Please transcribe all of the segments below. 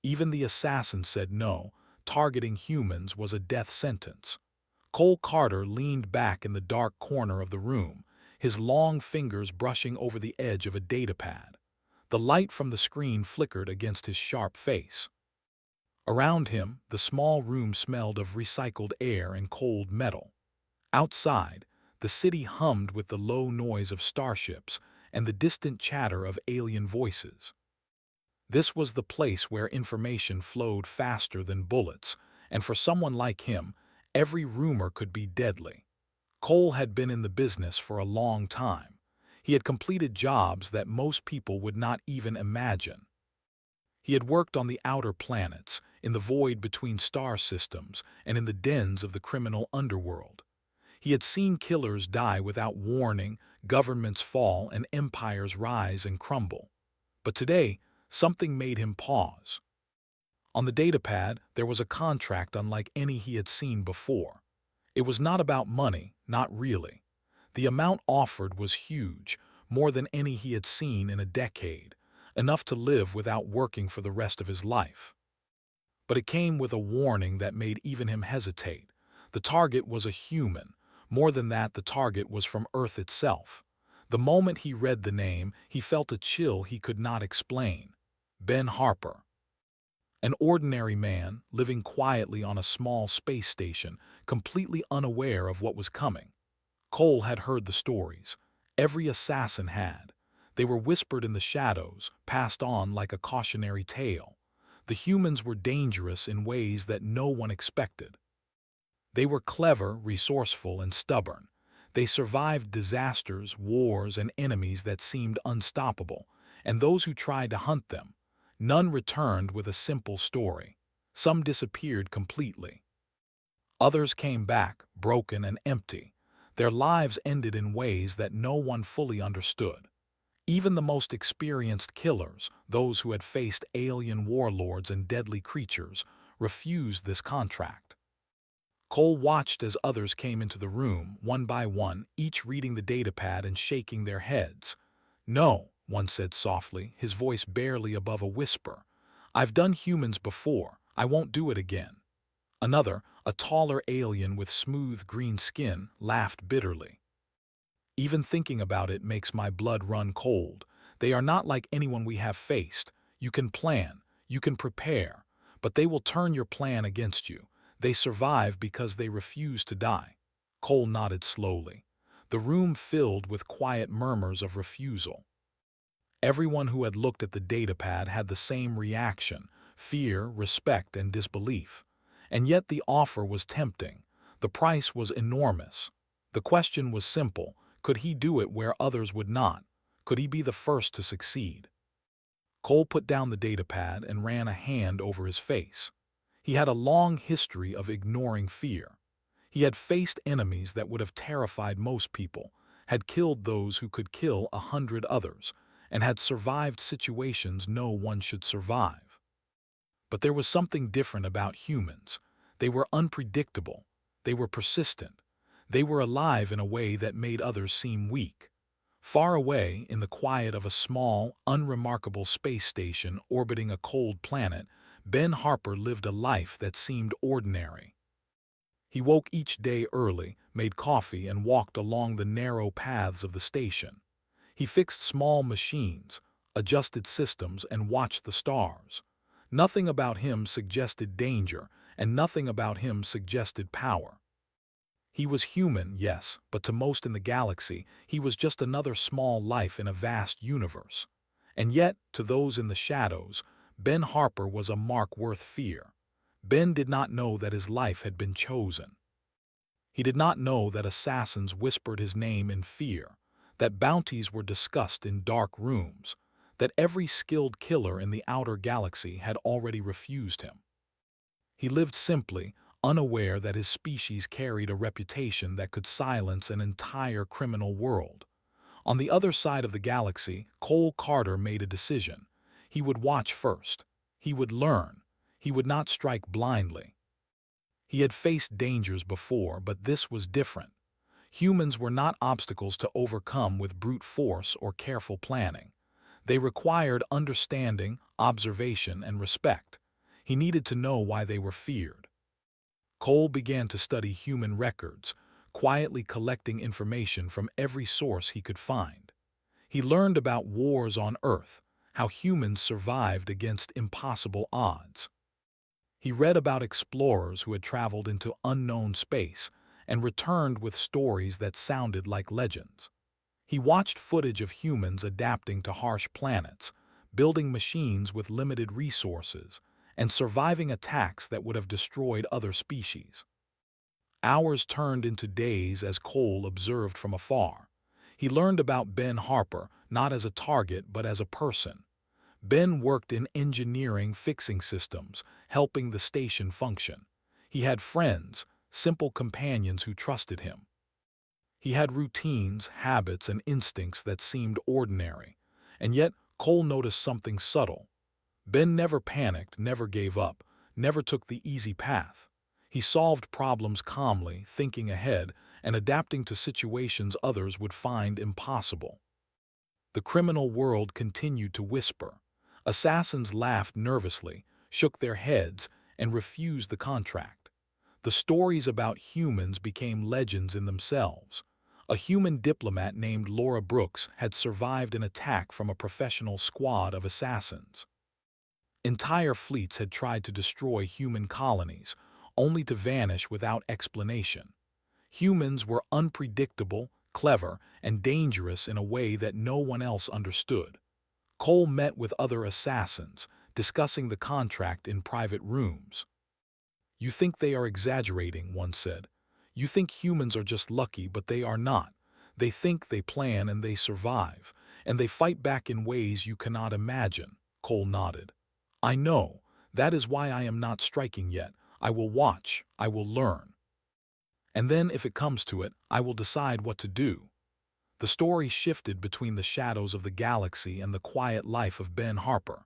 Even the assassin said no, targeting humans was a death sentence. Cole Carter leaned back in the dark corner of the room, his long fingers brushing over the edge of a datapad. The light from the screen flickered against his sharp face. Around him, the small room smelled of recycled air and cold metal. Outside, the city hummed with the low noise of starships and the distant chatter of alien voices. This was the place where information flowed faster than bullets, and for someone like him, every rumor could be deadly. Cole had been in the business for a long time. He had completed jobs that most people would not even imagine. He had worked on the outer planets, in the void between star systems, and in the dens of the criminal underworld. He had seen killers die without warning, governments fall, and empires rise and crumble. But today, something made him pause. On the datapad, there was a contract unlike any he had seen before. It was not about money, not really. The amount offered was huge, more than any he had seen in a decade, enough to live without working for the rest of his life. But it came with a warning that made even him hesitate. The target was a human. More than that, the target was from Earth itself. The moment he read the name, he felt a chill he could not explain. Ben Harper. An ordinary man, living quietly on a small space station, completely unaware of what was coming. Cole had heard the stories. Every assassin had. They were whispered in the shadows, passed on like a cautionary tale. The humans were dangerous in ways that no one expected. They were clever, resourceful, and stubborn. They survived disasters, wars, and enemies that seemed unstoppable, and those who tried to hunt them, none returned with a simple story. Some disappeared completely. Others came back, broken and empty. Their lives ended in ways that no one fully understood. Even the most experienced killers, those who had faced alien warlords and deadly creatures, refused this contract. Cole watched as others came into the room, one by one, each reading the datapad and shaking their heads. "No," one said softly, his voice barely above a whisper. "I've done humans before. I won't do it again." Another, a taller alien with smooth green skin, laughed bitterly. "Even thinking about it makes my blood run cold. They are not like anyone we have faced. You can plan, you can prepare, but they will turn your plan against you. They survive because they refuse to die." Cole nodded slowly. The room filled with quiet murmurs of refusal. Everyone who had looked at the datapad had the same reaction: fear, respect, and disbelief. And yet the offer was tempting. The price was enormous. The question was simple: could he do it where others would not? Could he be the first to succeed? Cole put down the datapad and ran a hand over his face. He had a long history of ignoring fear. He had faced enemies that would have terrified most people, had killed those who could kill 100 others, and had survived situations no one should survive. But there was something different about humans. They were unpredictable. They were persistent. They were alive in a way that made others seem weak. Far away, in the quiet of a small, unremarkable space station orbiting a cold planet, Ben Harper lived a life that seemed ordinary. He woke each day early, made coffee, and walked along the narrow paths of the station. He fixed small machines, adjusted systems, and watched the stars. Nothing about him suggested danger, and nothing about him suggested power. He was human, yes, but to most in the galaxy, he was just another small life in a vast universe. And yet, to those in the shadows, Ben Harper was a mark worth fear. Ben did not know that his life had been chosen. He did not know that assassins whispered his name in fear, that bounties were discussed in dark rooms, that every skilled killer in the outer galaxy had already refused him. He lived simply, unaware that his species carried a reputation that could silence an entire criminal world. On the other side of the galaxy, Cole Carter made a decision. He would watch first. He would learn. He would not strike blindly. He had faced dangers before, but this was different. Humans were not obstacles to overcome with brute force or careful planning. They required understanding, observation, and respect. He needed to know why they were feared. Cole began to study human records, quietly collecting information from every source he could find. He learned about wars on Earth, how humans survived against impossible odds. He read about explorers who had traveled into unknown space and returned with stories that sounded like legends. He watched footage of humans adapting to harsh planets, building machines with limited resources, and surviving attacks that would have destroyed other species. Hours turned into days as Cole observed from afar. He learned about Ben Harper, not as a target but as a person. Ben worked in engineering fixing systems, helping the station function. He had friends, simple companions who trusted him. He had routines, habits, and instincts that seemed ordinary. And yet, Cole noticed something subtle. Ben never panicked, never gave up, never took the easy path. He solved problems calmly, thinking ahead, and adapting to situations others would find impossible. The criminal world continued to whisper. Assassins laughed nervously, shook their heads, and refused the contract. The stories about humans became legends in themselves. A human diplomat named Laura Brooks had survived an attack from a professional squad of assassins. Entire fleets had tried to destroy human colonies, only to vanish without explanation. Humans were unpredictable, clever, and dangerous in a way that no one else understood. Cole met with other assassins, discussing the contract in private rooms. "You think they are exaggerating," one said. "You think humans are just lucky, but they are not. They think, they plan, and they survive. And they fight back in ways you cannot imagine." Cole nodded. "I know. That is why I am not striking yet. I will watch. I will learn. And then, if it comes to it, I will decide what to do." The story shifted between the shadows of the galaxy and the quiet life of Ben Harper.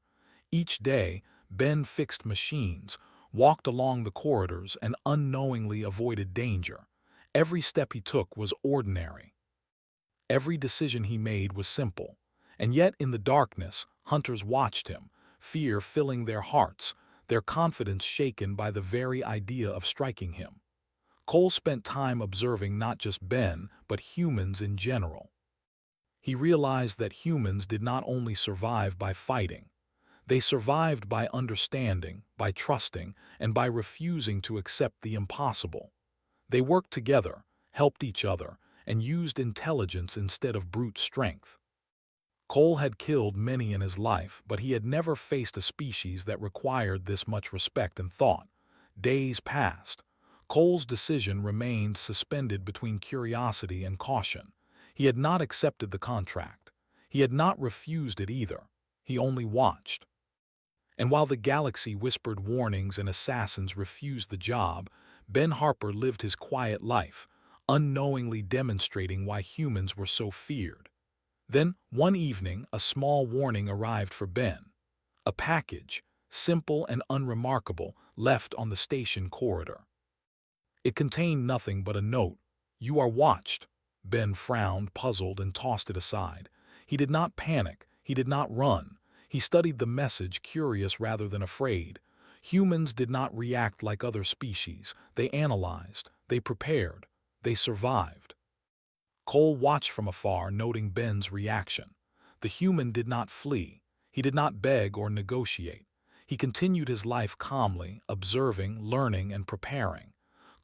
Each day, Ben fixed machines, walked along the corridors, and unknowingly avoided danger. Every step he took was ordinary. Every decision he made was simple. And yet, in the darkness, hunters watched him, fear filling their hearts, their confidence shaken by the very idea of striking him. Cole spent time observing not just Ben, but humans in general. He realized that humans did not only survive by fighting. They survived by understanding, by trusting, and by refusing to accept the impossible. They worked together, helped each other, and used intelligence instead of brute strength. Cole had killed many in his life, but he had never faced a species that required this much respect and thought. Days passed. Cole's decision remained suspended between curiosity and caution. He had not accepted the contract. He had not refused it either. He only watched. And while the galaxy whispered warnings and assassins refused the job, Ben Harper lived his quiet life, unknowingly demonstrating why humans were so feared. Then, one evening, a small warning arrived for Ben. A package, simple and unremarkable, left on the station corridor. It contained nothing but a note. "You are watched." Ben frowned, puzzled, and tossed it aside. He did not panic. He did not run. He studied the message, curious rather than afraid. Humans did not react like other species. They analyzed. They prepared. They survived. Cole watched from afar, noting Ben's reaction. The human did not flee. He did not beg or negotiate. He continued his life calmly, observing, learning, and preparing.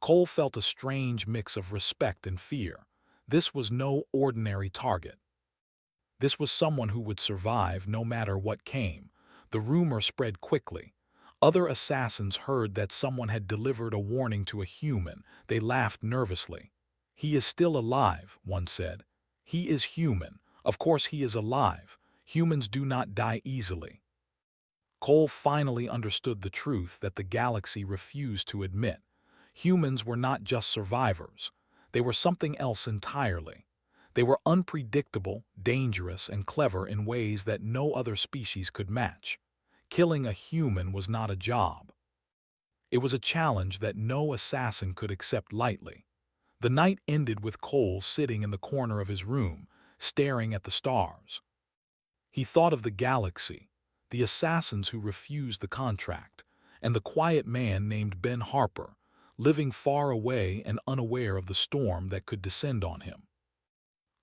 Cole felt a strange mix of respect and fear. This was no ordinary target. This was someone who would survive no matter what came. The rumor spread quickly. Other assassins heard that someone had delivered a warning to a human. They laughed nervously. "He is still alive," one said. "He is human. Of course he is alive. Humans do not die easily." Cole finally understood the truth that the galaxy refused to admit. Humans were not just survivors. They were something else entirely. They were unpredictable, dangerous, and clever in ways that no other species could match. Killing a human was not a job. It was a challenge that no assassin could accept lightly. The night ended with Cole sitting in the corner of his room, staring at the stars. He thought of the galaxy, the assassins who refused the contract, and the quiet man named Ben Harper, living far away and unaware of the storm that could descend on him.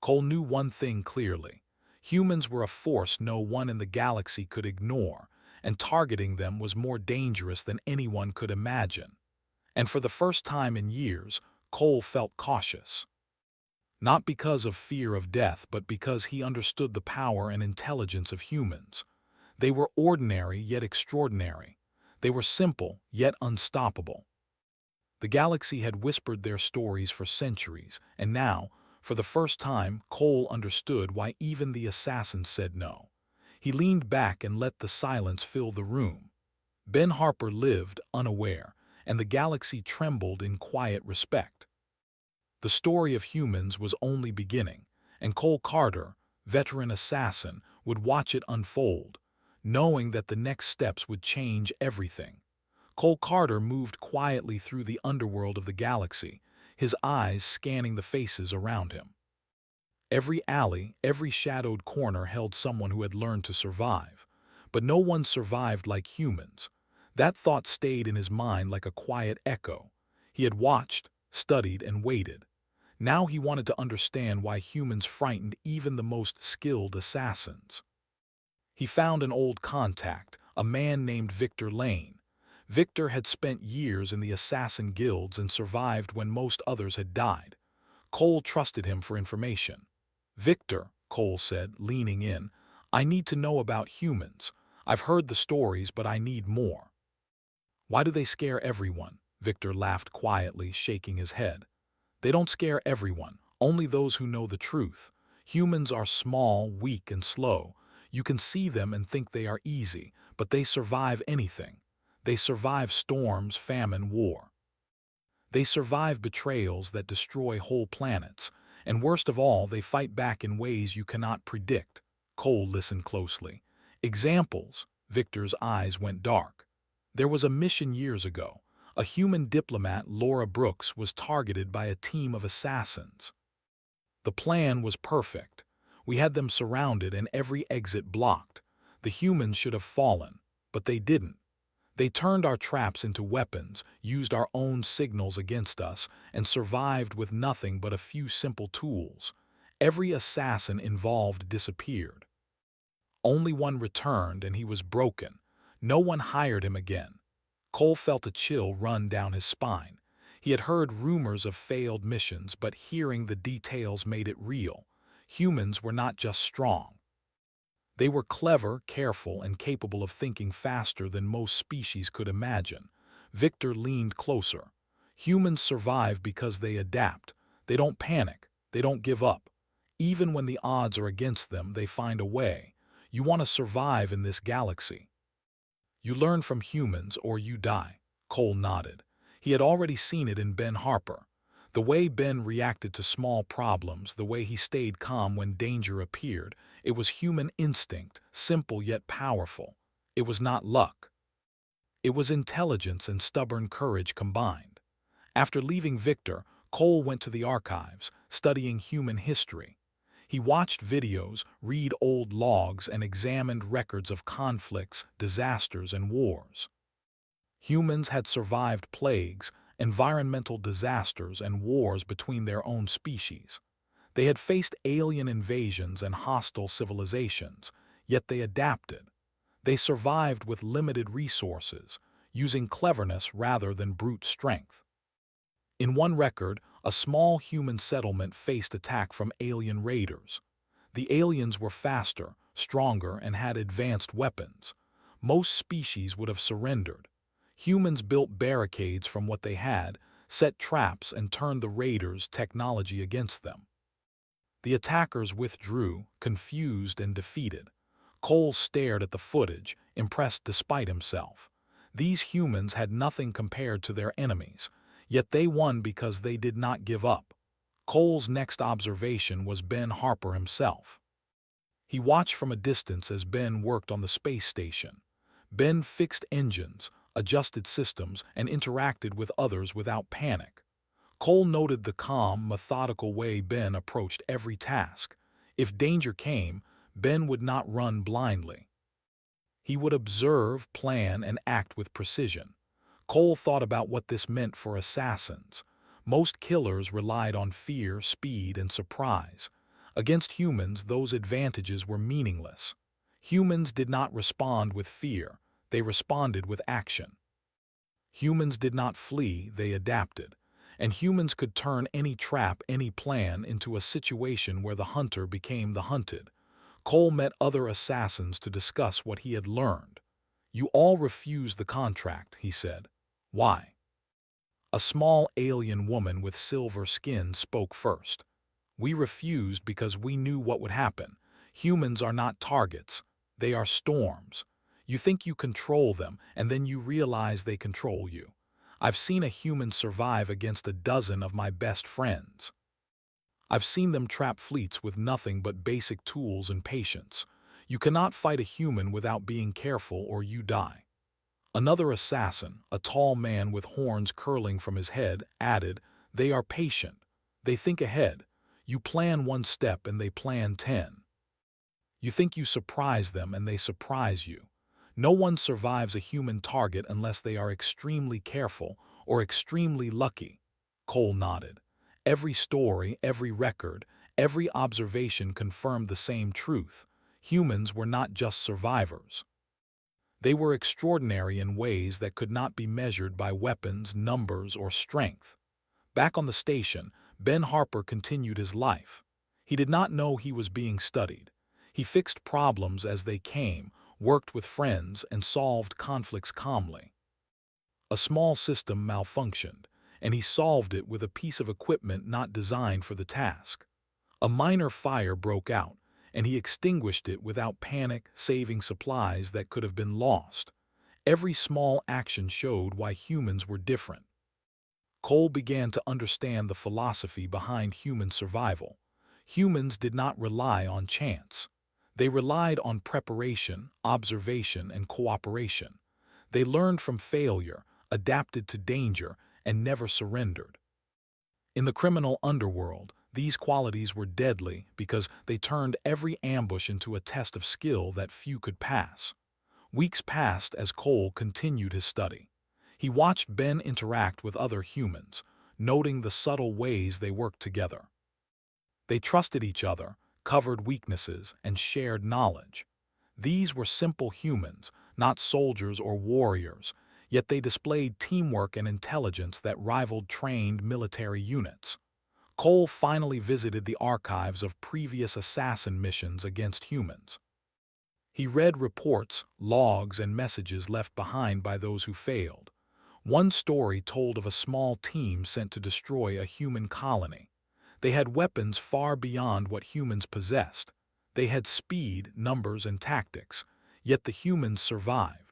Cole knew one thing clearly. Humans were a force no one in the galaxy could ignore, and targeting them was more dangerous than anyone could imagine. And for the first time in years, Cole felt cautious. Not because of fear of death, but because he understood the power and intelligence of humans. They were ordinary yet extraordinary. They were simple yet unstoppable. The galaxy had whispered their stories for centuries, and now, for the first time, Cole understood why even the assassin said no. He leaned back and let the silence fill the room. Ben Harper lived unaware, and the galaxy trembled in quiet respect. The story of humans was only beginning, and Cole Carter, veteran assassin, would watch it unfold, knowing that the next steps would change everything. Cole Carter moved quietly through the underworld of the galaxy, his eyes scanning the faces around him. Every alley, every shadowed corner held someone who had learned to survive. But no one survived like humans. That thought stayed in his mind like a quiet echo. He had watched, studied, and waited. Now he wanted to understand why humans frightened even the most skilled assassins. He found an old contact, a man named Victor Lane. Victor had spent years in the assassin guilds and survived when most others had died. Cole trusted him for information. "Victor," Cole said, leaning in, "I need to know about humans. I've heard the stories, but I need more." "Why do they scare everyone?" Victor laughed quietly, shaking his head. "They don't scare everyone, only those who know the truth. Humans are small, weak, and slow. You can see them and think they are easy, but they survive anything. They survive storms, famine, war. They survive betrayals that destroy whole planets. And worst of all, they fight back in ways you cannot predict." Cole listened closely. "Examples." Victor's eyes went dark. "There was a mission years ago. A human diplomat, Laura Brooks, was targeted by a team of assassins. The plan was perfect. We had them surrounded and every exit blocked. The humans should have fallen, but they didn't. They turned our traps into weapons, used our own signals against us, and survived with nothing but a few simple tools. Every assassin involved disappeared. Only one returned, and he was broken. No one hired him again." Cole felt a chill run down his spine. He had heard rumors of failed missions, but hearing the details made it real. Humans were not just strong. They were clever, careful, and capable of thinking faster than most species could imagine. Victor leaned closer. "Humans survive because they adapt. They don't panic. They don't give up. Even when the odds are against them, they find a way. You want to survive in this galaxy. You learn from humans or you die." Cole nodded. He had already seen it in Ben Harper. The way Ben reacted to small problems, the way he stayed calm when danger appeared, it was human instinct, simple yet powerful. It was not luck. It was intelligence and stubborn courage combined. After leaving Victor, Cole went to the archives, studying human history. He watched videos, read old logs, and examined records of conflicts, disasters, and wars. Humans had survived plagues, environmental disasters, and wars between their own species. They had faced alien invasions and hostile civilizations, yet they adapted. They survived with limited resources, using cleverness rather than brute strength. In one record, a small human settlement faced attack from alien raiders. The aliens were faster, stronger, and had advanced weapons. Most species would have surrendered. Humans built barricades from what they had, set traps, and turned the raiders' technology against them. The attackers withdrew, confused and defeated. Cole stared at the footage, impressed despite himself. These humans had nothing compared to their enemies, yet they won because they did not give up. Cole's next observation was Ben Harper himself. He watched from a distance as Ben worked on the space station. Ben fixed engines, adjusted systems, and interacted with others without panic. Cole noted the calm, methodical way Ben approached every task. If danger came, Ben would not run blindly. He would observe, plan, and act with precision. Cole thought about what this meant for assassins. Most killers relied on fear, speed, and surprise. Against humans, those advantages were meaningless. Humans did not respond with fear, they responded with action. Humans did not flee, they adapted. And humans could turn any trap, any plan, into a situation where the hunter became the hunted. Cole met other assassins to discuss what he had learned. "You all refused the contract," he said. "Why?" A small alien woman with silver skin spoke first. "We refused because we knew what would happen. Humans are not targets. They are storms. You think you control them, and then you realize they control you. I've seen a human survive against a dozen of my best friends. I've seen them trap fleets with nothing but basic tools and patience. You cannot fight a human without being careful or you die." Another assassin, a tall man with horns curling from his head, added, "They are patient. They think ahead. You plan one step and they plan 10. You think you surprise them and they surprise you. No one survives a human target unless they are extremely careful or extremely lucky." Cole nodded. Every story, every record, every observation confirmed the same truth. Humans were not just survivors. They were extraordinary in ways that could not be measured by weapons, numbers, or strength. Back on the station, Ben Harper continued his life. He did not know he was being studied. He fixed problems as they came, worked with friends, and solved conflicts calmly. A small system malfunctioned, and he solved it with a piece of equipment not designed for the task. A minor fire broke out, and he extinguished it without panic, saving supplies that could have been lost. Every small action showed why humans were different. Cole began to understand the philosophy behind human survival. Humans did not rely on chance. They relied on preparation, observation, and cooperation. They learned from failure, adapted to danger, and never surrendered. In the criminal underworld, these qualities were deadly because they turned every ambush into a test of skill that few could pass. Weeks passed as Cole continued his study. He watched Ben interact with other humans, noting the subtle ways they worked together. They trusted each other, covered weaknesses, and shared knowledge. These were simple humans, not soldiers or warriors, yet they displayed teamwork and intelligence that rivaled trained military units. Cole finally visited the archives of previous assassin missions against humans. He read reports, logs, and messages left behind by those who failed. One story told of a small team sent to destroy a human colony. They had weapons far beyond what humans possessed. They had speed, numbers, and tactics, yet the humans survived.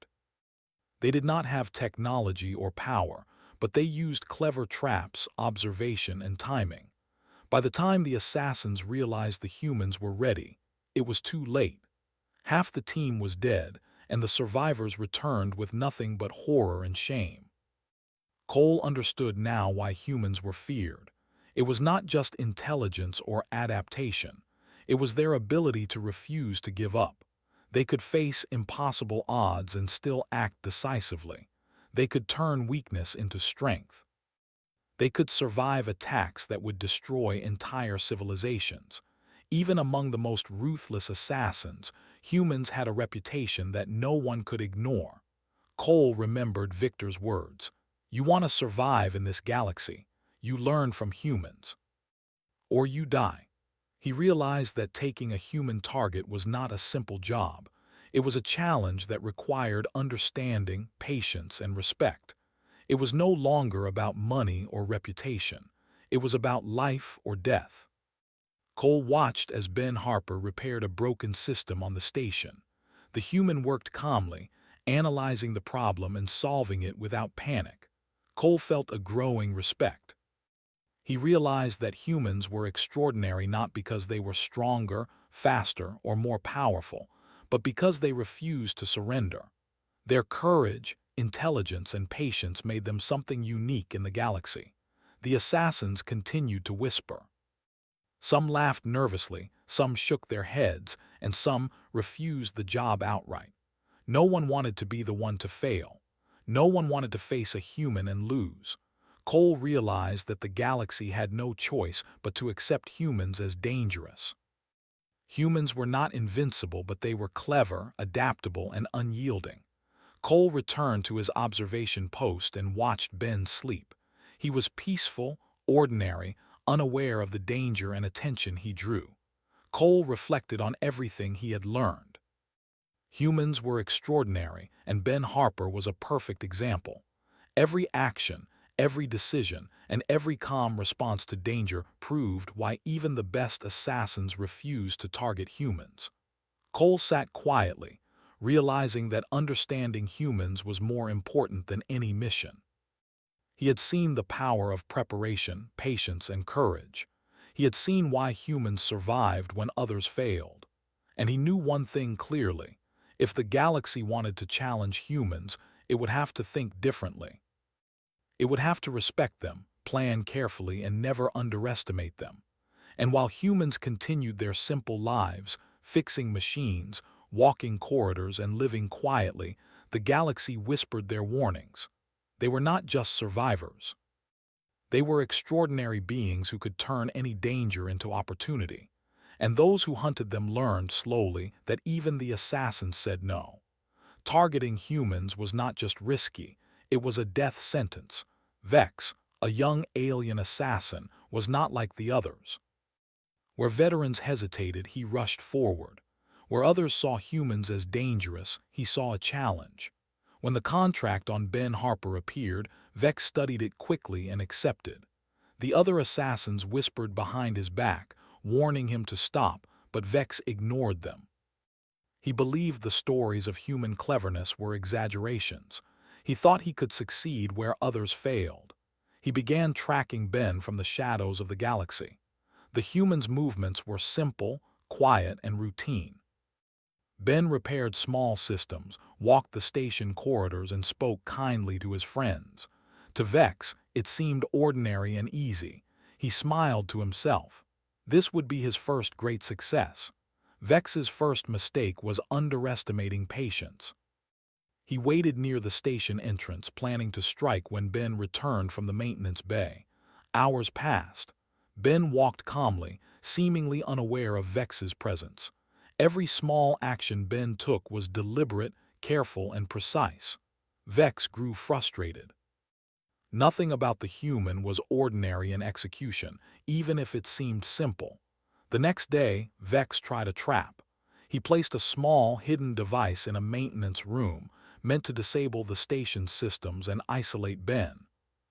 They did not have technology or power, but they used clever traps, observation, and timing. By the time the assassins realized the humans were ready, it was too late. Half the team was dead, and the survivors returned with nothing but horror and shame. Cole understood now why humans were feared. It was not just intelligence or adaptation. It was their ability to refuse to give up. They could face impossible odds and still act decisively. They could turn weakness into strength. They could survive attacks that would destroy entire civilizations. Even among the most ruthless assassins, humans had a reputation that no one could ignore. Cole remembered Victor's words. "You want to survive in this galaxy. You learn from humans. Or you die." He realized that taking a human target was not a simple job. It was a challenge that required understanding, patience, and respect. It was no longer about money or reputation. It was about life or death. Cole watched as Ben Harper repaired a broken system on the station. The human worked calmly, analyzing the problem and solving it without panic. Cole felt a growing respect. He realized that humans were extraordinary not because they were stronger, faster, or more powerful, but because they refused to surrender. Their courage, intelligence, and patience made them something unique in the galaxy. The assassins continued to whisper. Some laughed nervously, some shook their heads, and some refused the job outright. No one wanted to be the one to fail. No one wanted to face a human and lose. Cole realized that the galaxy had no choice but to accept humans as dangerous. Humans were not invincible, but they were clever, adaptable, and unyielding. Cole returned to his observation post and watched Ben sleep. He was peaceful, ordinary, unaware of the danger and attention he drew. Cole reflected on everything he had learned. Humans were extraordinary, and Ben Harper was a perfect example. Every action, every decision, and every calm response to danger proved why even the best assassins refused to target humans. Cole sat quietly, realizing that understanding humans was more important than any mission. He had seen the power of preparation, patience, and courage. He had seen why humans survived when others failed. And he knew one thing clearly: if the galaxy wanted to challenge humans, it would have to think differently. It would have to respect them, plan carefully, and never underestimate them. And while humans continued their simple lives, fixing machines, walking corridors, and living quietly, the galaxy whispered their warnings. They were not just survivors. They were extraordinary beings who could turn any danger into opportunity. And those who hunted them learned slowly that even the assassins said no. Targeting humans was not just risky, it was a death sentence. Vex, a young alien assassin, was not like the others. Where veterans hesitated, he rushed forward. Where others saw humans as dangerous, he saw a challenge. When the contract on Ben Harper appeared, Vex studied it quickly and accepted. The other assassins whispered behind his back, warning him to stop, but Vex ignored them. He believed the stories of human cleverness were exaggerations. He thought he could succeed where others failed. He began tracking Ben from the shadows of the galaxy. The human's movements were simple, quiet, and routine. Ben repaired small systems, walked the station corridors, and spoke kindly to his friends. To Vex, it seemed ordinary and easy. He smiled to himself. This would be his first great success. Vex's first mistake was underestimating patience. He waited near the station entrance, planning to strike when Ben returned from the maintenance bay. Hours passed. Ben walked calmly, seemingly unaware of Vex's presence. Every small action Ben took was deliberate, careful, and precise. Vex grew frustrated. Nothing about the human was ordinary in execution, even if it seemed simple. The next day, Vex tried a trap. He placed a small, hidden device in a maintenance room, meant to disable the station's systems and isolate Ben.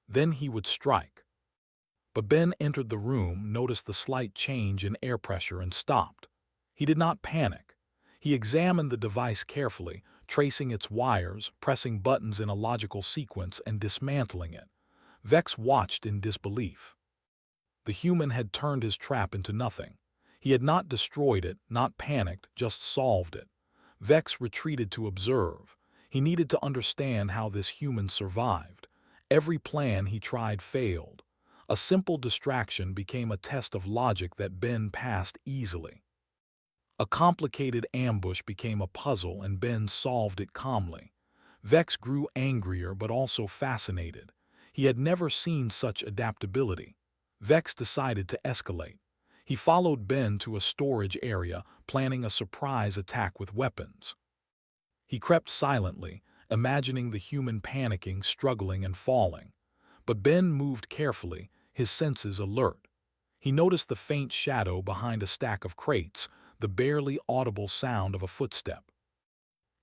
Then he would strike. But Ben entered the room, noticed the slight change in air pressure, and stopped. He did not panic. He examined the device carefully, tracing its wires, pressing buttons in a logical sequence, and dismantling it. Vex watched in disbelief. The human had turned his trap into nothing. He had not destroyed it, not panicked, just solved it. Vex retreated to observe. He needed to understand how this human survived. Every plan he tried failed. A simple distraction became a test of logic that Ben passed easily. A complicated ambush became a puzzle, and Ben solved it calmly. Vex grew angrier but also fascinated. He had never seen such adaptability. Vex decided to escalate. He followed Ben to a storage area, planning a surprise attack with weapons. He crept silently, imagining the human panicking, struggling, and falling. But Ben moved carefully, his senses alert. He noticed the faint shadow behind a stack of crates, the barely audible sound of a footstep.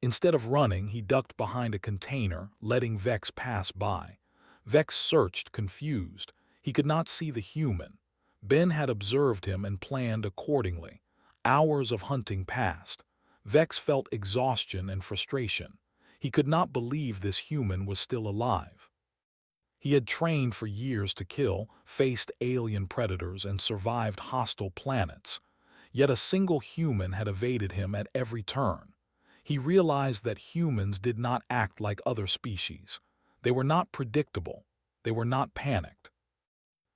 Instead of running, he ducked behind a container, letting Vex pass by. Vex searched, confused. He could not see the human. Ben had observed him and planned accordingly. Hours of hunting passed. Vex felt exhaustion and frustration. He could not believe this human was still alive. He had trained for years to kill, faced alien predators, and survived hostile planets. Yet a single human had evaded him at every turn. He realized that humans did not act like other species. They were not predictable. They were not panicked.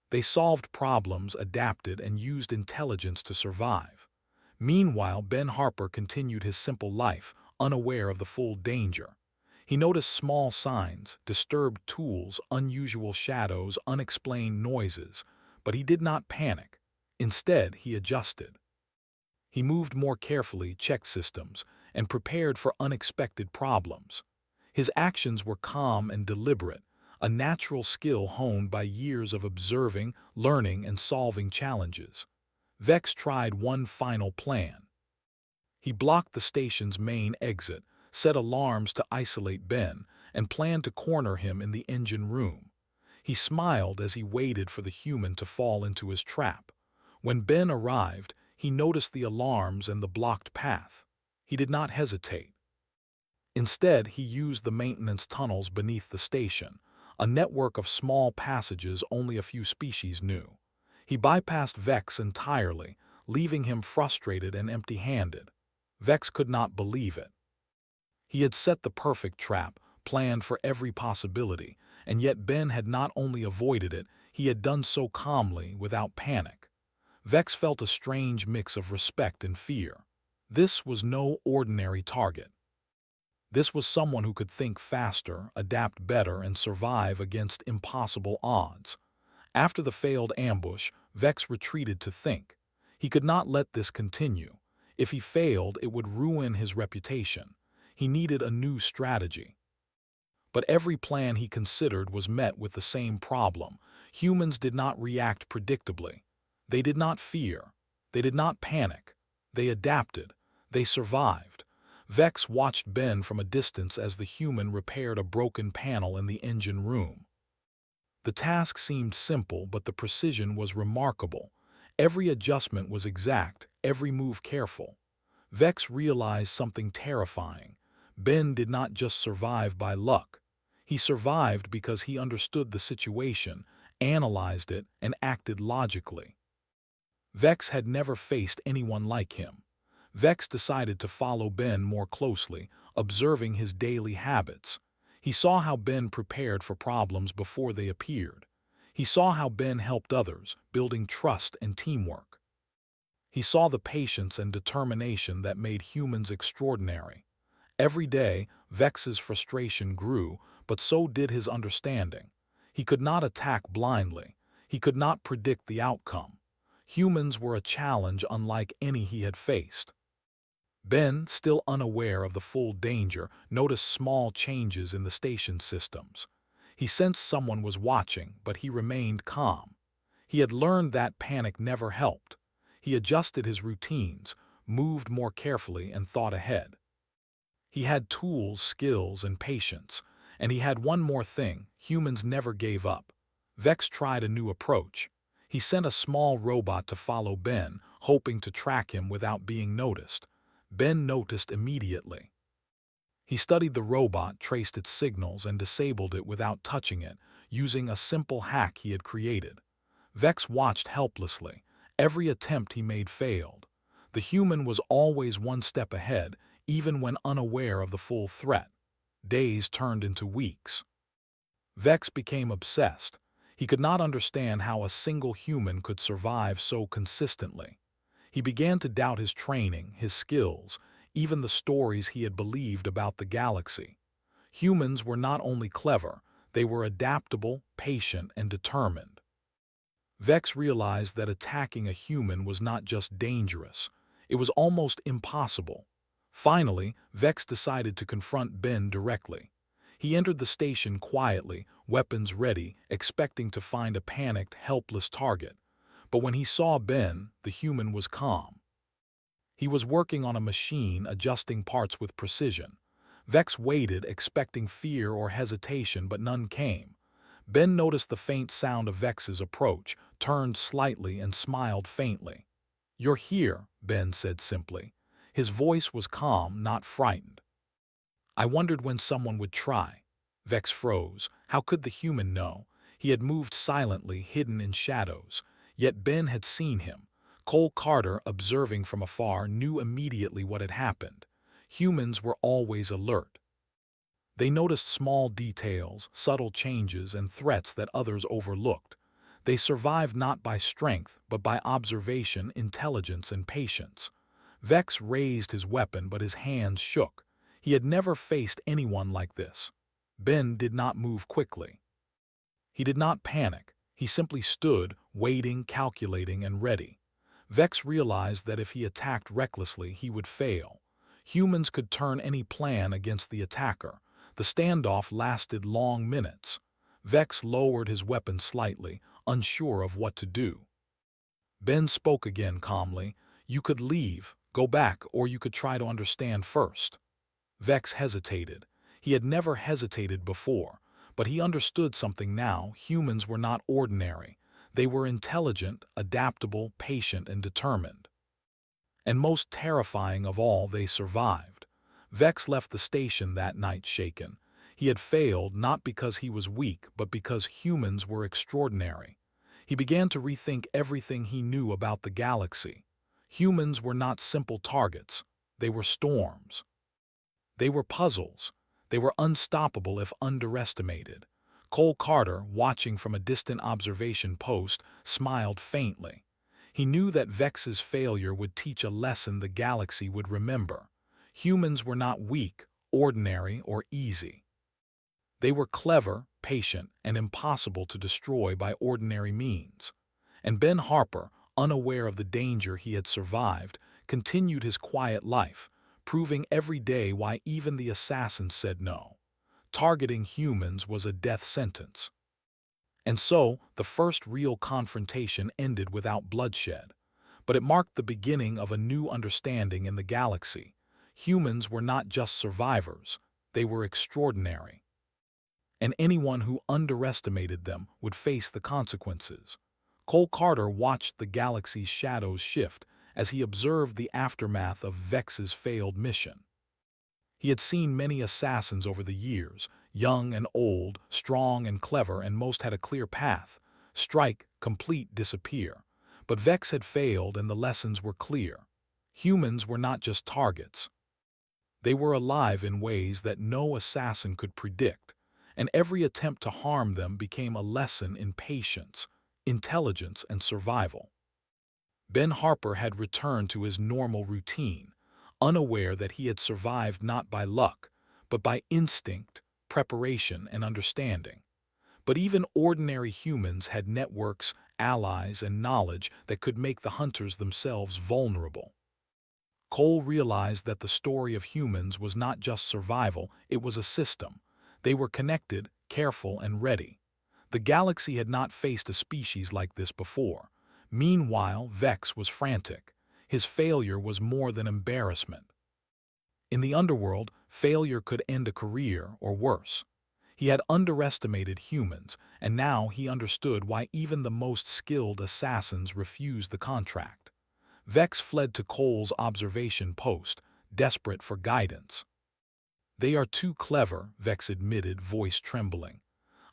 They solved problems, adapted, and used intelligence to survive. Meanwhile, Ben Harper continued his simple life, unaware of the full danger. He noticed small signs, disturbed tools, unusual shadows, unexplained noises, but he did not panic. Instead, he adjusted. He moved more carefully, checked systems, and prepared for unexpected problems. His actions were calm and deliberate, a natural skill honed by years of observing, learning, and solving challenges. Vex tried one final plan. He blocked the station's main exit, set alarms to isolate Ben, and planned to corner him in the engine room. He smiled as he waited for the human to fall into his trap. When Ben arrived, he noticed the alarms and the blocked path. He did not hesitate. Instead, he used the maintenance tunnels beneath the station, a network of small passages only a few species knew. He bypassed Vex entirely, leaving him frustrated and empty-handed. Vex could not believe it. He had set the perfect trap, planned for every possibility, and yet Ben had not only avoided it, he had done so calmly, without panic. Vex felt a strange mix of respect and fear. This was no ordinary target. This was someone who could think faster, adapt better, and survive against impossible odds. After the failed ambush, Vex retreated to think. He could not let this continue. If he failed, it would ruin his reputation. He needed a new strategy. But every plan he considered was met with the same problem. Humans did not react predictably. They did not fear. They did not panic. They adapted. They survived. Vex watched Ben from a distance as the human repaired a broken panel in the engine room. The task seemed simple, but the precision was remarkable. Every adjustment was exact, every move careful. Vex realized something terrifying. Ben did not just survive by luck. He survived because he understood the situation, analyzed it, and acted logically. Vex had never faced anyone like him. Vex decided to follow Ben more closely, observing his daily habits. He saw how Ben prepared for problems before they appeared. He saw how Ben helped others, building trust and teamwork. He saw the patience and determination that made humans extraordinary. Every day, Vex's frustration grew, but so did his understanding. He could not attack blindly. He could not predict the outcome. Humans were a challenge unlike any he had faced. Ben, still unaware of the full danger, noticed small changes in the station systems. He sensed someone was watching, but he remained calm. He had learned that panic never helped. He adjusted his routines, moved more carefully, and thought ahead. He had tools, skills, and patience, and he had one more thing: humans never gave up. Vex tried a new approach. He sent a small robot to follow Ben, hoping to track him without being noticed. Ben noticed immediately. He studied the robot, traced its signals, and disabled it without touching it, using a simple hack he had created. Vex watched helplessly. Every attempt he made failed. The human was always one step ahead, even when unaware of the full threat. Days turned into weeks. Vex became obsessed. He could not understand how a single human could survive so consistently. He began to doubt his training, his skills, even the stories he had believed about the galaxy. Humans were not only clever, they were adaptable, patient, and determined. Vex realized that attacking a human was not just dangerous, it was almost impossible. Finally, Vex decided to confront Ben directly. He entered the station quietly, weapons ready, expecting to find a panicked, helpless target. But when he saw Ben, the human was calm. He was working on a machine, adjusting parts with precision. Vex waited, expecting fear or hesitation, but none came. Ben noticed the faint sound of Vex's approach, turned slightly, and smiled faintly. "You're here," Ben said simply. His voice was calm, not frightened. "I wondered when someone would try." Vex froze. How could the human know? He had moved silently, hidden in shadows. Yet Ben had seen him. Cole Carter, observing from afar, knew immediately what had happened. Humans were always alert. They noticed small details, subtle changes, and threats that others overlooked. They survived not by strength, but by observation, intelligence, and patience. Vex raised his weapon, but his hands shook. He had never faced anyone like this. Ben did not move quickly. He did not panic. He simply stood, waiting, calculating, and ready. Vex realized that if he attacked recklessly, he would fail. Humans could turn any plan against the attacker. The standoff lasted long minutes. Vex lowered his weapon slightly, unsure of what to do. Ben spoke again calmly. "You could leave, go back, or you could try to understand first." Vex hesitated. He had never hesitated before, but he understood something now. Humans were not ordinary. They were intelligent, adaptable, patient, and determined. And most terrifying of all, they survived. Vex left the station that night shaken. He had failed not because he was weak, but because humans were extraordinary. He began to rethink everything he knew about the galaxy. Humans were not simple targets. They were storms. They were puzzles. They were unstoppable if underestimated. Cole Carter, watching from a distant observation post, smiled faintly. He knew that Vex's failure would teach a lesson the galaxy would remember. Humans were not weak, ordinary, or easy. They were clever, patient, and impossible to destroy by ordinary means. And Ben Harper, unaware of the danger he had survived, continued his quiet life, proving every day why even the assassins said no. Targeting humans was a death sentence. And so, the first real confrontation ended without bloodshed. But it marked the beginning of a new understanding in the galaxy. Humans were not just survivors, they were extraordinary. And anyone who underestimated them would face the consequences. Cole Carter watched the galaxy's shadows shift as he observed the aftermath of Vex's failed mission. He had seen many assassins over the years, young and old, strong and clever, and most had a clear path: strike, complete, disappear. But Vex had failed, and the lessons were clear. Humans were not just targets. They were alive in ways that no assassin could predict, and every attempt to harm them became a lesson in patience, intelligence, and survival. Ben Harper had returned to his normal routine, unaware that he had survived not by luck, but by instinct, preparation, and understanding. But even ordinary humans had networks, allies, and knowledge that could make the hunters themselves vulnerable. Cole realized that the story of humans was not just survival, it was a system. They were connected, careful, and ready. The galaxy had not faced a species like this before. Meanwhile, Vex was frantic. His failure was more than embarrassment. In the underworld, failure could end a career, or worse. He had underestimated humans, and now he understood why even the most skilled assassins refused the contract. Vex fled to Cole's observation post, desperate for guidance. "They are too clever," Vex admitted, voice trembling.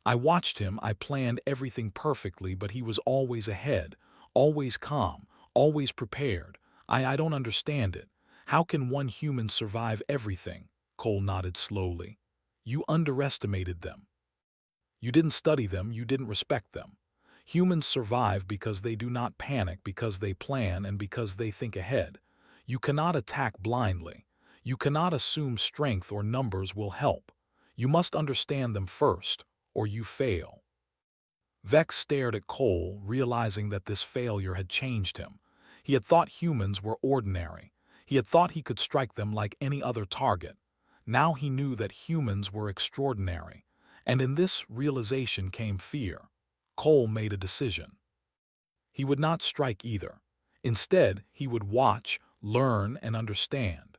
"I watched him, I planned everything perfectly, but he was always ahead, always calm, always prepared. I don't understand it. How can one human survive everything?" Cole nodded slowly. "You underestimated them. You didn't study them, you didn't respect them. Humans survive because they do not panic, because they plan, and because they think ahead. You cannot attack blindly. You cannot assume strength or numbers will help. You must understand them first, or you fail." Vex stared at Cole, realizing that this failure had changed him. He had thought humans were ordinary. He had thought he could strike them like any other target. Now he knew that humans were extraordinary, and in this realization came fear. Cole made a decision. He would not strike either. Instead, he would watch, learn, and understand.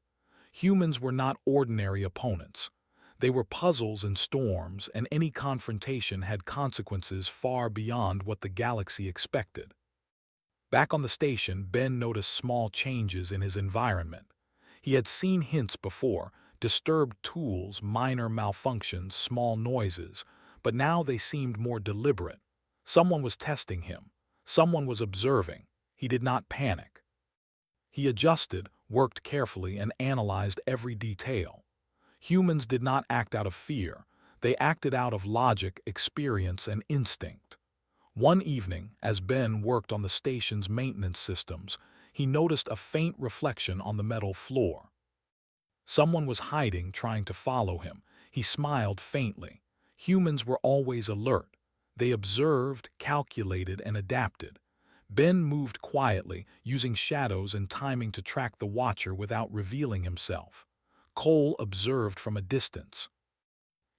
Humans were not ordinary opponents. They were puzzles and storms, and any confrontation had consequences far beyond what the galaxy expected. Back on the station, Ben noticed small changes in his environment. He had seen hints before: disturbed tools, minor malfunctions, small noises, but now they seemed more deliberate. Someone was testing him. Someone was observing. He did not panic. He adjusted, worked carefully, and analyzed every detail. Humans did not act out of fear. They acted out of logic, experience, and instinct. One evening, as Ben worked on the station's maintenance systems, he noticed a faint reflection on the metal floor. Someone was hiding, trying to follow him. He smiled faintly. Humans were always alert. They observed, calculated, and adapted. Ben moved quietly, using shadows and timing to track the watcher without revealing himself. Cole observed from a distance.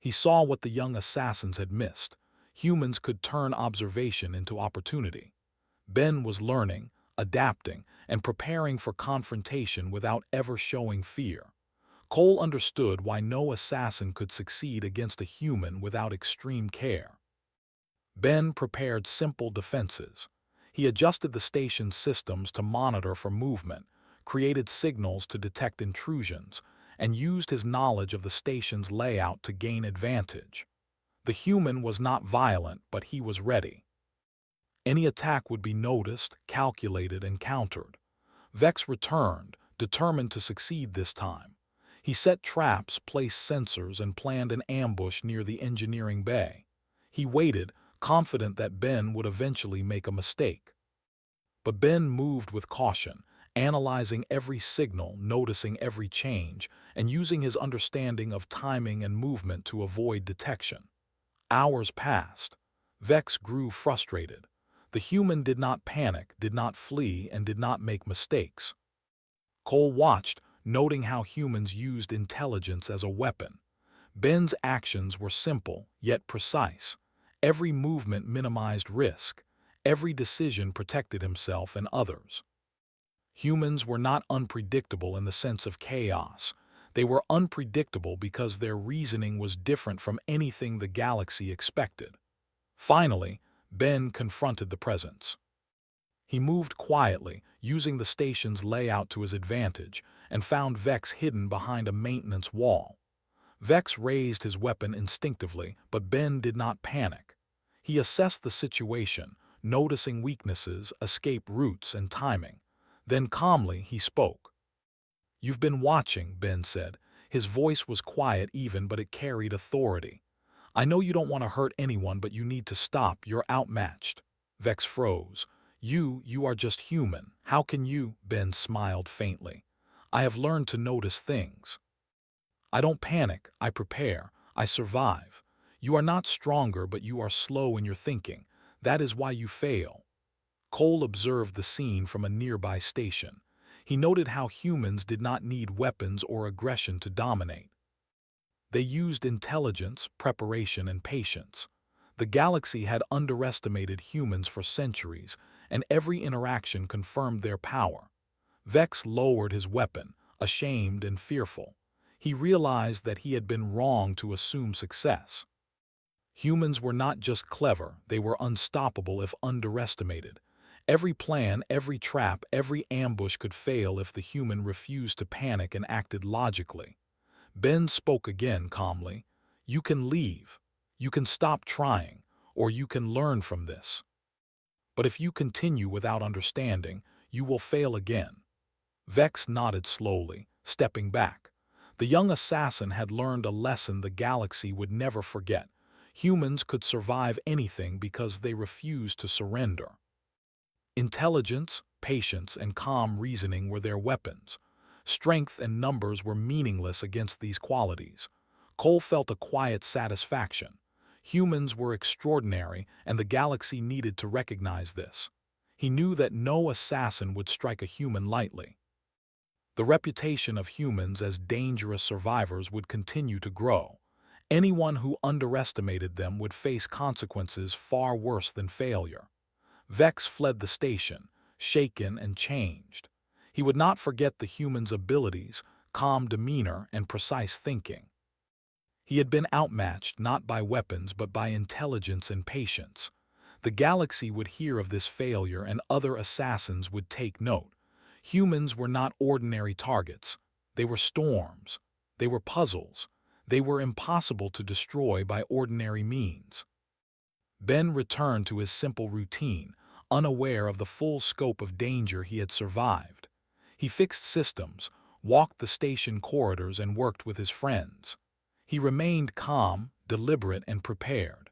He saw what the young assassins had missed. Humans could turn observation into opportunity. Ben was learning, adapting, and preparing for confrontation without ever showing fear. Cole understood why no assassin could succeed against a human without extreme care. Ben prepared simple defenses. He adjusted the station's systems to monitor for movement, created signals to detect intrusions, and used his knowledge of the station's layout to gain advantage. The human was not violent, but he was ready. Any attack would be noticed, calculated, and countered. Vex returned, determined to succeed this time. He set traps, placed sensors, and planned an ambush near the engineering bay. He waited, confident that Ben would eventually make a mistake. But Ben moved with caution, analyzing every signal, noticing every change, and using his understanding of timing and movement to avoid detection. Hours passed. Vex grew frustrated. The human did not panic, did not flee, and did not make mistakes. Cole watched, noting how humans used intelligence as a weapon. Ben's actions were simple, yet precise. Every movement minimized risk. Every decision protected himself and others. Humans were not unpredictable in the sense of chaos. They were unpredictable because their reasoning was different from anything the galaxy expected. Finally, Ben confronted the presence. He moved quietly, using the station's layout to his advantage, and found Vex hidden behind a maintenance wall. Vex raised his weapon instinctively, but Ben did not panic. He assessed the situation, noticing weaknesses, escape routes, and timing. Then calmly he spoke. "You've been watching," Ben said. His voice was quiet even, but it carried authority. "I know you don't want to hurt anyone, but you need to stop. You're outmatched." Vex froze. You are just human. How can you?" Ben smiled faintly. "I have learned to notice things. I don't panic, I prepare, I survive. You are not stronger, but you are slow in your thinking. That is why you fail." Cole observed the scene from a nearby station. He noted how humans did not need weapons or aggression to dominate. They used intelligence, preparation, and patience. The galaxy had underestimated humans for centuries, and every interaction confirmed their power. Vex lowered his weapon, ashamed and fearful. He realized that he had been wrong to assume success. Humans were not just clever, they were unstoppable if underestimated. Every plan, every trap, every ambush could fail if the human refused to panic and acted logically. Ben spoke again calmly. "You can leave. You can stop trying, or you can learn from this. But if you continue without understanding, you will fail again." Vex nodded slowly, stepping back. The young assassin had learned a lesson the galaxy would never forget. Humans could survive anything because they refused to surrender. Intelligence, patience, and calm reasoning were their weapons. Strength and numbers were meaningless against these qualities. Cole felt a quiet satisfaction. Humans were extraordinary, and the galaxy needed to recognize this. He knew that no assassin would strike a human lightly. The reputation of humans as dangerous survivors would continue to grow. Anyone who underestimated them would face consequences far worse than failure. Vex fled the station, shaken and changed. He would not forget the human's abilities, calm demeanor, and precise thinking. He had been outmatched not by weapons but by intelligence and patience. The galaxy would hear of this failure and other assassins would take note. Humans were not ordinary targets. They were storms. They were puzzles. They were impossible to destroy by ordinary means. Ben returned to his simple routine, unaware of the full scope of danger he had survived. He fixed systems, walked the station corridors, and worked with his friends. He remained calm, deliberate, and prepared.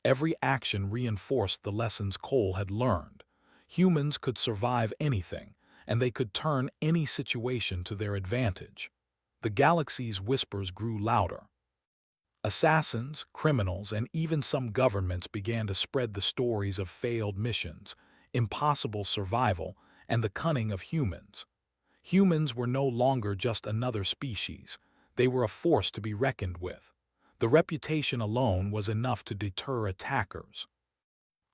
Every action reinforced the lessons Cole had learned. Humans could survive anything, and they could turn any situation to their advantage. The galaxy's whispers grew louder. Assassins, criminals, and even some governments began to spread the stories of failed missions, impossible survival, and the cunning of humans. Humans were no longer just another species. They were a force to be reckoned with. The reputation alone was enough to deter attackers.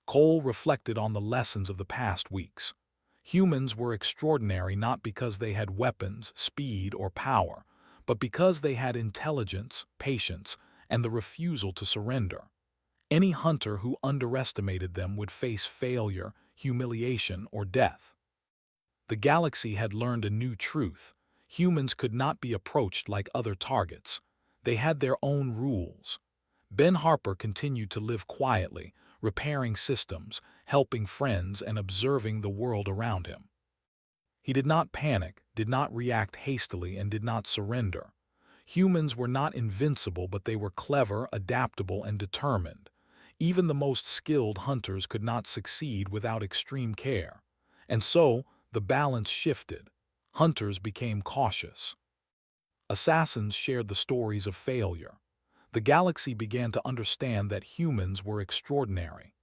Cole reflected on the lessons of the past weeks. Humans were extraordinary not because they had weapons, speed, or power, but because they had intelligence, patience, and the refusal to surrender. Any hunter who underestimated them would face failure, humiliation, or death. The galaxy had learned a new truth. Humans could not be approached like other targets. They had their own rules. Ben Harper continued to live quietly, repairing systems, helping friends, and observing the world around him. He did not panic, did not react hastily, and did not surrender. Humans were not invincible, but they were clever, adaptable, and determined. Even the most skilled hunters could not succeed without extreme care. And so, the balance shifted. Hunters became cautious. Assassins shared the stories of failure. The galaxy began to understand that humans were extraordinary.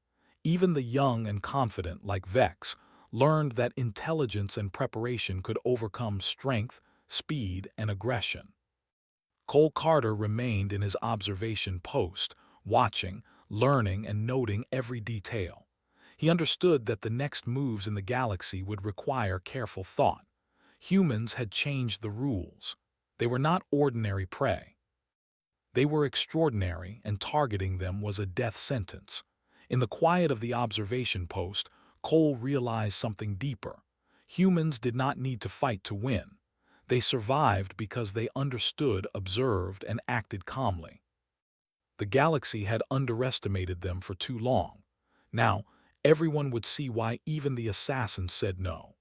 Even the young and confident, like Vex, learned that intelligence and preparation could overcome strength, speed, and aggression. Cole Carter remained in his observation post, watching, learning, and noting every detail. He understood that the next moves in the galaxy would require careful thought. Humans had changed the rules. They were not ordinary prey. They were extraordinary, and targeting them was a death sentence. In the quiet of the observation post, Cole realized something deeper. Humans did not need to fight to win. They survived because they understood, observed, and acted calmly. The galaxy had underestimated them for too long. Now, everyone would see why even the assassins said no.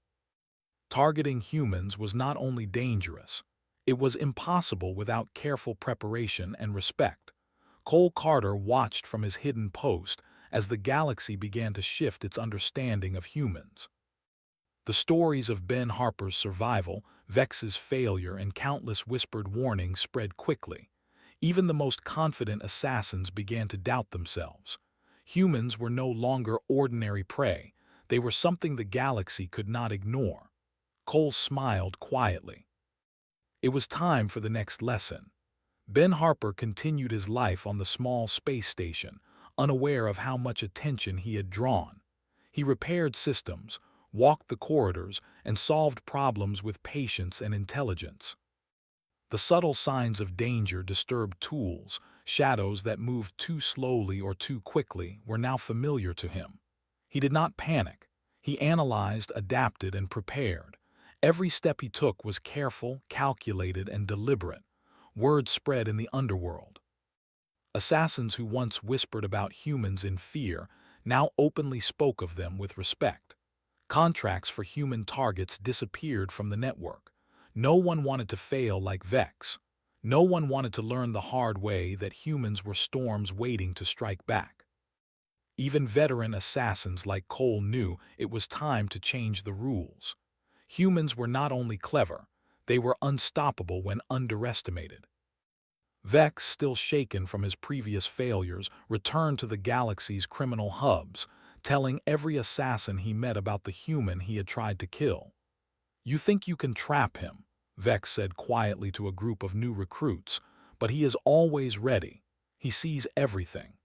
Targeting humans was not only dangerous, it was impossible without careful preparation and respect. Cole Carter watched from his hidden post as the galaxy began to shift its understanding of humans. The stories of Ben Harper's survival, Vex's failure, and countless whispered warnings spread quickly. Even the most confident assassins began to doubt themselves. Humans were no longer ordinary prey. They were something the galaxy could not ignore. Cole smiled quietly. It was time for the next lesson. Ben Harper continued his life on the small space station, unaware of how much attention he had drawn. He repaired systems, walked the corridors, and solved problems with patience and intelligence. The subtle signs of danger disturbed tools, shadows that moved too slowly or too quickly, were now familiar to him. He did not panic. He analyzed, adapted, and prepared. Every step he took was careful, calculated, and deliberate. Word spread in the underworld. Assassins who once whispered about humans in fear now openly spoke of them with respect. Contracts for human targets disappeared from the network. No one wanted to fail like Vex. No one wanted to learn the hard way that humans were storms waiting to strike back. Even veteran assassins like Cole knew it was time to change the rules. Humans were not only clever, they were unstoppable when underestimated. Vex, still shaken from his previous failures, returned to the galaxy's criminal hubs, telling every assassin he met about the human he had tried to kill. "You think you can trap him," Vex said quietly to a group of new recruits, "but he is always ready. He sees everything.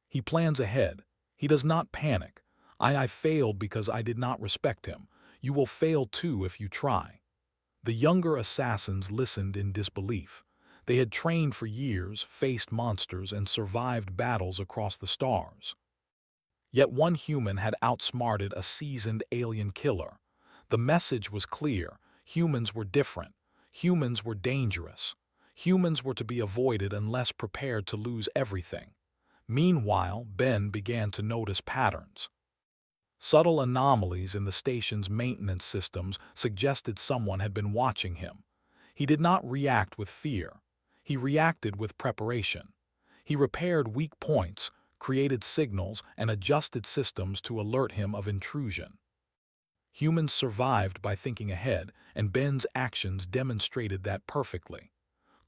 He plans ahead. He does not panic. I failed because I did not respect him. You will fail too if you try." The younger assassins listened in disbelief. They had trained for years, faced monsters, and survived battles across the stars. Yet one human had outsmarted a seasoned alien killer. The message was clear. Humans were different. Humans were dangerous. Humans were to be avoided unless prepared to lose everything. Meanwhile, Ben began to notice patterns. Subtle anomalies in the station's maintenance systems suggested someone had been watching him. He did not react with fear. He reacted with preparation. He repaired weak points, created signals, and adjusted systems to alert him of intrusion. Humans survived by thinking ahead, and Ben's actions demonstrated that perfectly.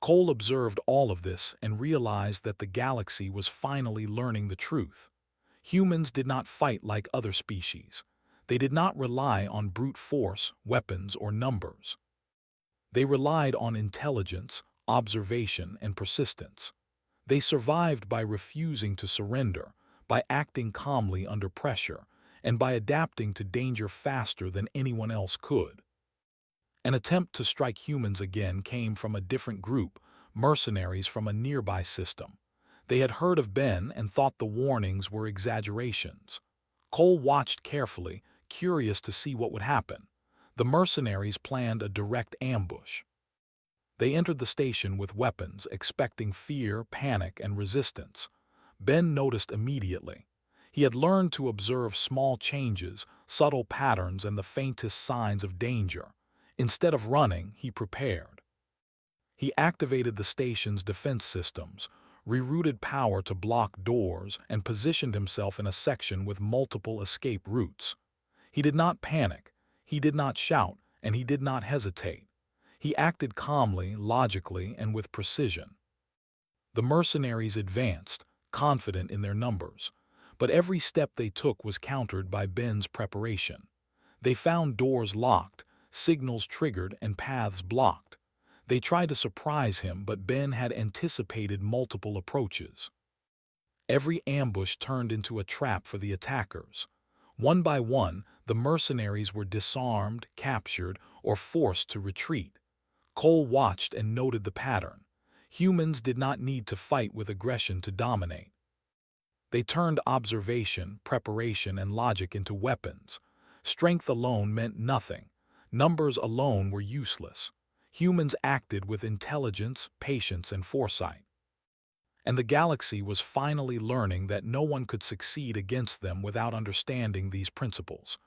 Cole observed all of this and realized that the galaxy was finally learning the truth. Humans did not fight like other species. They did not rely on brute force, weapons, or numbers. They relied on intelligence, observation, and persistence. They survived by refusing to surrender, by acting calmly under pressure, and by adapting to danger faster than anyone else could. An attempt to strike humans again came from a different group, mercenaries from a nearby system. They had heard of Ben and thought the warnings were exaggerations. Cole watched carefully, curious to see what would happen. The mercenaries planned a direct ambush. They entered the station with weapons, expecting fear, panic, and resistance. Ben noticed immediately. He had learned to observe small changes, subtle patterns, and the faintest signs of danger. Instead of running, he prepared. He activated the station's defense systems, rerouted power to block doors, and positioned himself in a section with multiple escape routes. He did not panic, he did not shout, and he did not hesitate. He acted calmly, logically, and with precision. The mercenaries advanced, confident in their numbers, but every step they took was countered by Ben's preparation. They found doors locked, signals triggered, and paths blocked. They tried to surprise him, but Ben had anticipated multiple approaches. Every ambush turned into a trap for the attackers. One by one, the mercenaries were disarmed, captured, or forced to retreat. Cole watched and noted the pattern. Humans did not need to fight with aggression to dominate. They turned observation, preparation, and logic into weapons. Strength alone meant nothing. Numbers alone were useless. Humans acted with intelligence, patience, and foresight. And the galaxy was finally learning that no one could succeed against them without understanding these principles.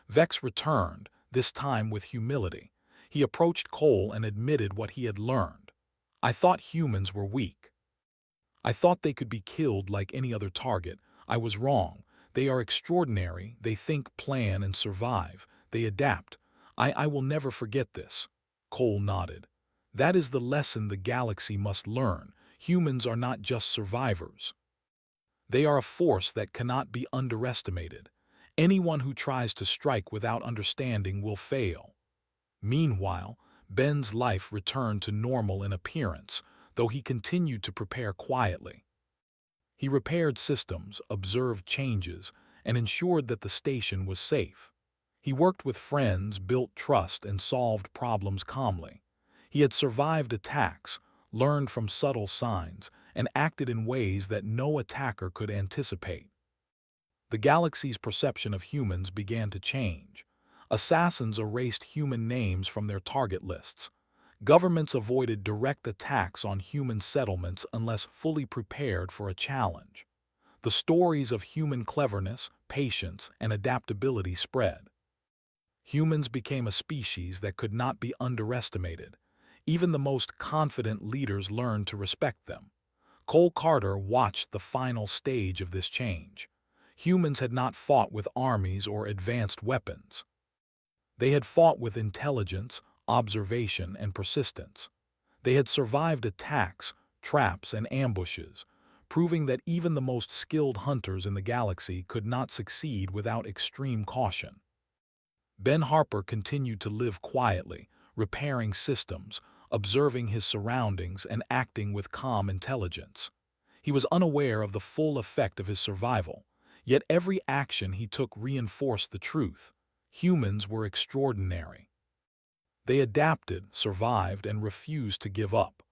Vex returned, this time with humility. He approached Cole and admitted what he had learned. "I thought humans were weak. I thought they could be killed like any other target. I was wrong. They are extraordinary. They think, plan, and survive. They adapt. I will never forget this." Cole nodded. "That is the lesson the galaxy must learn. Humans are not just survivors. They are a force that cannot be underestimated. Anyone who tries to strike without understanding will fail." Meanwhile, Ben's life returned to normal in appearance, though he continued to prepare quietly. He repaired systems, observed changes, and ensured that the station was safe. He worked with friends, built trust, and solved problems calmly. He had survived attacks, learned from subtle signs, and acted in ways that no attacker could anticipate. The galaxy's perception of humans began to change. Assassins erased human names from their target lists. Governments avoided direct attacks on human settlements unless fully prepared for a challenge. The stories of human cleverness, patience, and adaptability spread. Humans became a species that could not be underestimated. Even the most confident leaders learned to respect them. Cole Carter watched the final stage of this change. Humans had not fought with armies or advanced weapons. They had fought with intelligence, observation, and persistence. They had survived attacks, traps, and ambushes, proving that even the most skilled hunters in the galaxy could not succeed without extreme caution. Ben Harper continued to live quietly, repairing systems, observing his surroundings, and acting with calm intelligence. He was unaware of the full effect of his survival, yet every action he took reinforced the truth. Humans were extraordinary. They adapted, survived, and refused to give up.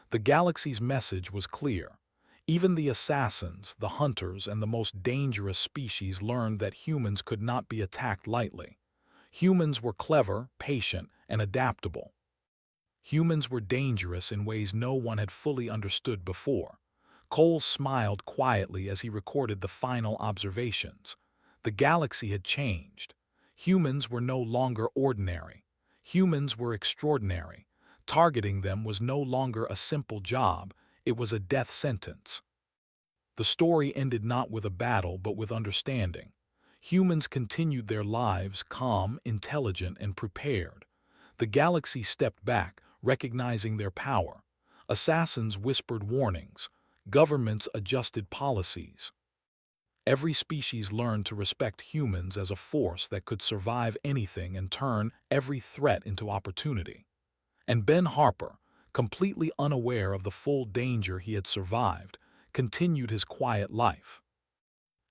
The galaxy's message was clear. Even the assassins, the hunters, and the most dangerous species learned that humans could not be attacked lightly. Humans were clever, patient, and adaptable. Humans were dangerous in ways no one had fully understood before. Cole smiled quietly as he recorded the final observations. The galaxy had changed. Humans were no longer ordinary. Humans were extraordinary. Targeting them was no longer a simple job, it was a death sentence. The story ended not with a battle but with understanding. Humans continued their lives calm, intelligent, and prepared. The galaxy stepped back, recognizing their power. Assassins whispered warnings. Governments adjusted policies. Every species learned to respect humans as a force that could survive anything and turn every threat into opportunity. And Ben Harper, completely unaware of the full danger he had survived, continued his quiet life.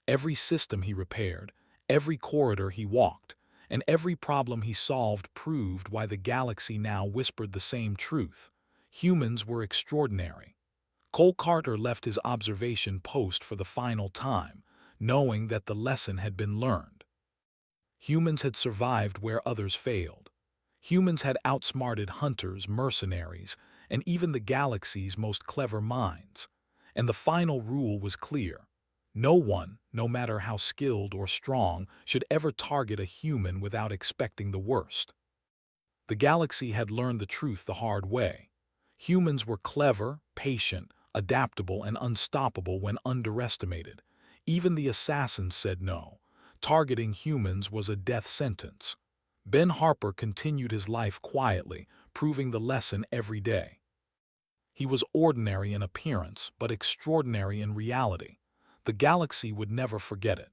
Every system he repaired, every corridor he walked, and every problem he solved proved why the galaxy now whispered the same truth. Humans were extraordinary. Cole Carter left his observation post for the final time, knowing that the lesson had been learned. Humans had survived where others failed. Humans had outsmarted hunters, mercenaries, and even the galaxy's most clever minds. And the final rule was clear. No one, no matter how skilled or strong, should ever target a human without expecting the worst. The galaxy had learned the truth the hard way. Humans were clever, patient, adaptable, and unstoppable when underestimated. Even the assassins said no. Targeting humans was a death sentence. Ben Harper continued his life quietly, proving the lesson every day. He was ordinary in appearance, but extraordinary in reality. The galaxy would never forget it.